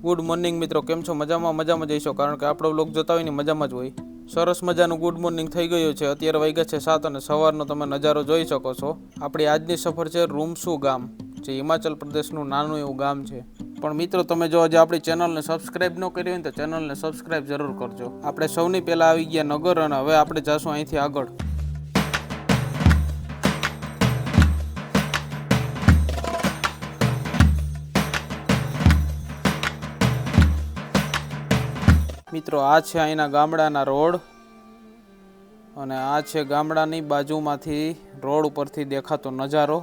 Good morning મિત્રો, કેમ છો? મજામાં જઈશો, કારણ કે આપણો વ્લોગ જોતા હોય ને મજામાં જ હોય. સરસ મજાનું ગુડ મોર્નિંગ થઈ ગયું છે. અત્યારે વાગ્યા છે 7 અને સવારનો તમે નજારો જોઈ શકો છો. આપણી આજની સફર છે રૂમસુ ગામ, જે હિમાચલ પ્રદેશનું નાનું એવું ગામ છે. પણ મિત્રો, તમે જો આજે આપણી ચેનલને સબસ્ક્રાઇબ ન કરી હોય ને તો ચેનલને સબસ્ક્રાઇબ જરૂર કરજો. આપણે સૌની પહેલાં આવી ગયા નગર, અને હવે આપણે જાશું અહીંથી આગળ. મિત્રો, આ છે અહીંના ગામડાના રોડ, અને આ છે ગામડાની બાજુમાંથી રોડ ઉપરથી દેખાતો નજારો.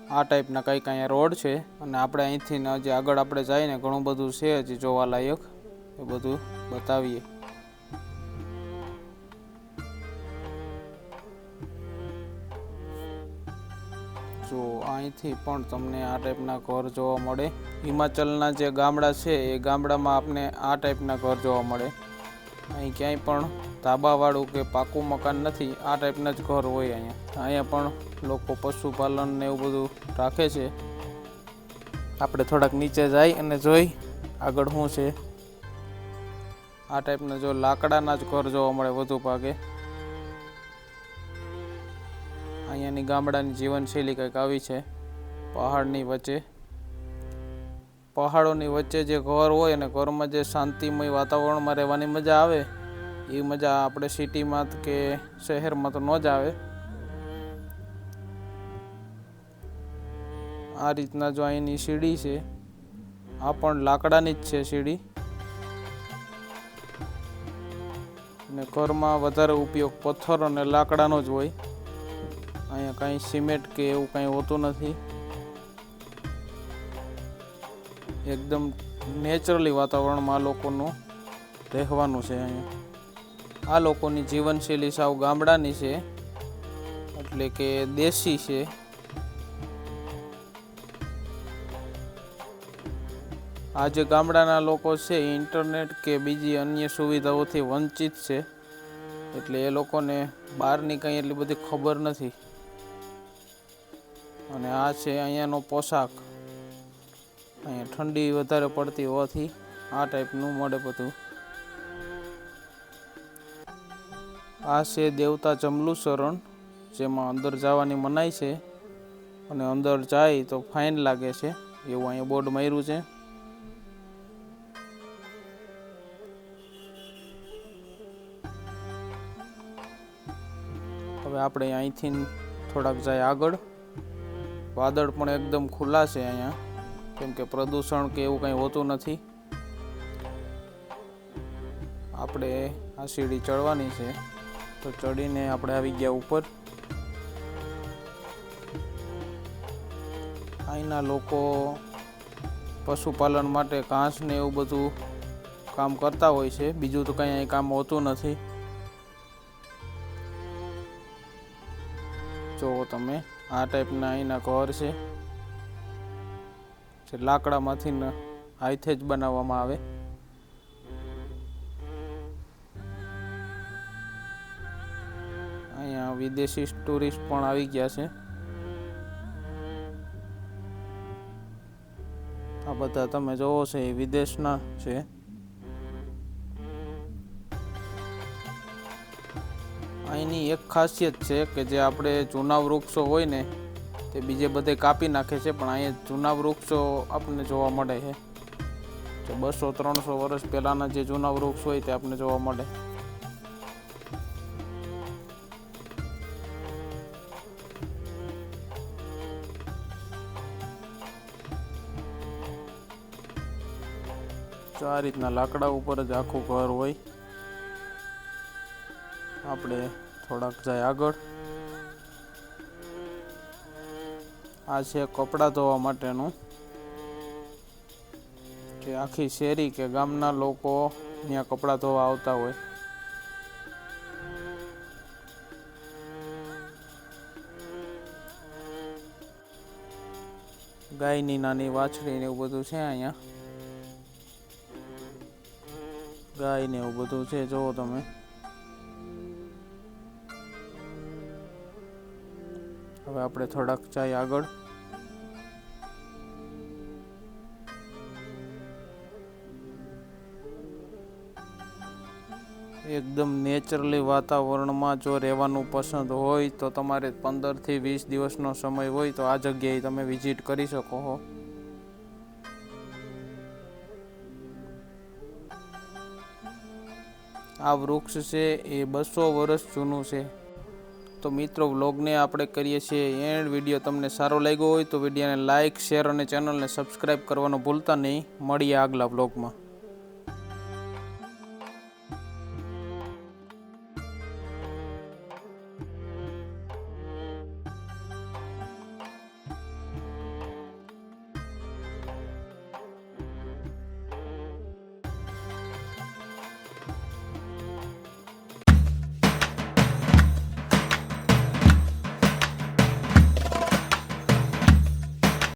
આ ટાઈપના કંઈક અહીંયા રોડ છે, અને આપણે અહીંથી હજી આગળ આપણે જઈને ઘણું બધું છે હજી જોવાલાયક, એ બધું બતાવીએ. જો અહીંથી પણ તમને આ ટાઈપના ઘર જોવા મળે. હિમાચલના જે ગામડા છે એ ગામડામાં આપને આ ટાઈપના ઘર જોવા મળે. અહીં ક્યાંય પણ ધાબાવાળું કે પાકું મકાન નથી, આ ટાઈપના જ ઘર હોય અહીંયા પણ લોકો પશુપાલન ને એવું બધું રાખે છે. આપણે થોડાક નીચે જઈ અને જોઈ આગળ શું છે. આ ટાઈપના જો લાકડાના જ ઘર જોવા મળે વધુ ભાગે. અહીંયાની ગામડાની જીવનશૈલી કંઈક આવી છે. પહાડોની વચ્ચે જે ઘર હોય અને ઘરમાં જે શાંતિમય વાતાવરણમાં રહેવાની મજા આવે, એ મજા આપણે સિટીમાં કે શહેરમાં તો ન જ આવે. આ રીતના જો અહીંની સીડી છે, આ પણ લાકડાની જ છે સીડી, અને ઘરમાં વધારે ઉપયોગ પથ્થર અને લાકડાનો જ હોય. અહીંયા કાંઈ સિમેન્ટ કે એવું કાંઈ હોતું નથી. એકદમ નેચરલી વાતાવરણમાં આ લોકોનું રહેવાનું છે. અહીંયા આ લોકોની જીવનશૈલી સાવ ગામડાની છે, એટલે કે દેશી છે. આ જે ગામડાના લોકો છે એ ઇન્ટરનેટ કે બીજી અન્ય સુવિધાઓથી વંચિત છે, એટલે એ લોકોને બહારની કંઈ એટલી બધી ખબર નથી. અને આ છે અહીંયાનો પોશાક. અહીંયા ઠંડી વધારે પડતી હોવાથી આ ટાઈપનું મળે બધું. આ છે દેવતા જંબલુસરણ, જેમાં અંદર જવાની મનાઈ છે, અને અંદર જાય તો ફાઇન લાગે છે, એવું અહીંયા બોર્ડ માર્યું છે. હવે આપણે અહીંથી થોડાક જાય આગળ. વાદળ પણ એકદમ ખુલ્લા છે અહીંયા, કેમ કે પ્રદૂષણ કે એવું કંઈ હોતું નથી. આપણે આ સીડી ચડવાની છે, તો ચડીને આપણે આવી ગયા ઉપર. અહીંના લોકો પશુપાલન માટે ઘાસ ને એવું બધું કામ કરતા હોય છે. બીજું તો કંઈ અહીં કામ હોતું નથી. જો તમે આ ટાઈપના અહીંના ઘર છે, જે લાકડામાંથી હાથે જ બનાવવામાં આવે. અહીંયા વિદેશી ટુરિસ્ટ પણ આવી ગયા છે. આ બધા તમે જોવો છો એ વિદેશના છે. અહીંની એક ખાસિયત છે કે જે આપણે જૂના વૃક્ષો હોય ને તે બીજે બધે કાપી નાખે છે, પણ અહીંયા જૂના વૃક્ષો આપણને જોવા મળે છે. જે 200-300 વર્ષ પહેલાંના જે જૂના વૃક્ષ હોય તે આપણને જોવા મળે. તો આ રીતના લાકડા ઉપર જ આખું ઘર હોય. આપણે થોડાક જાય આગળ. આ છે કપડાં ધોવા માટેનું, કે આખી શેરી કે ગામના લોકો ત્યાં કપડાં ધોવા આવતા હોય. ગાયની નાની વાછડી ને એવું બધું છે અહીંયા. ગાય ને એવું બધું છે, જોવો તમે. હવે આપણે થોડાક જાય આગળ. એકદમ નેચરલી વાતાવરણમાં જો રહેવાનું પસંદ હોય તો તમારે 15 થી 20 દિવસનો સમય હોય તો આ જગ્યાએ તમે વિઝિટ કરી શકો છો. આ વૃક્ષ છે એ 200 વર્ષ જૂનું છે. તો મિત્રો વ્લોગને આપણે કરીએ છીએ એન્ડ. વિડીયો તમને સારો લાગ્યો હોય તો વિડીયોને લાઇક, શેર અને ચેનલને સબસ્ક્રાઈબ કરવાનું ભૂલતા નહીં. મળીએ આગલા વ્લોગમાં.